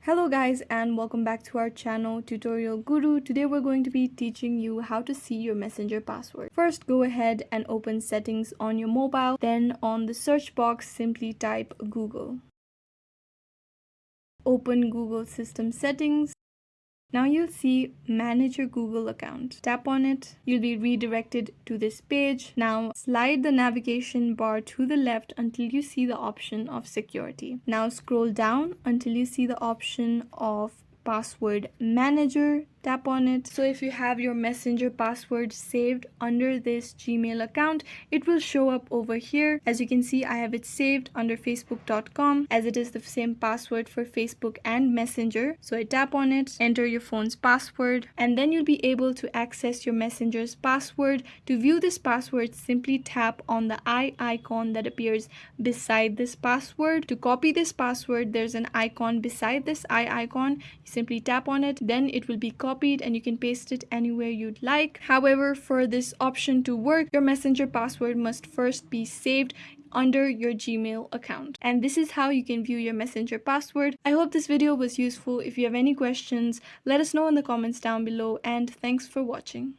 Hello guys and welcome back to our channel Tutorial Guru. Today we're going to be teaching you how to see your Messenger password. First, go ahead and open settings on your mobile. Then on the search box, simply type Google. Open Google System Settings. Now you'll see Manage your Google account. Tap on it. You'll be redirected to this page. Now slide the navigation bar to the left until you see the option of security. Now scroll down until you see the option of Password Manager. Tap on it. So if you have your Messenger password saved under this Gmail account, it will show up over here. As you can see, I have it saved under facebook.com as it is the same password for Facebook and Messenger. So I tap on it, enter your phone's password, and then you'll be able to access your Messenger's password. To view this password, simply tap on the eye icon that appears beside this password. To copy this password, there's an icon beside this eye icon. You simply tap on it, then it will be copied and you can paste it anywhere you'd like. However, for this option to work, your Messenger password must first be saved under your Gmail account. And this is how you can view your Messenger password. I hope this video was useful. If you have any questions, let us know in the comments down below, and thanks for watching.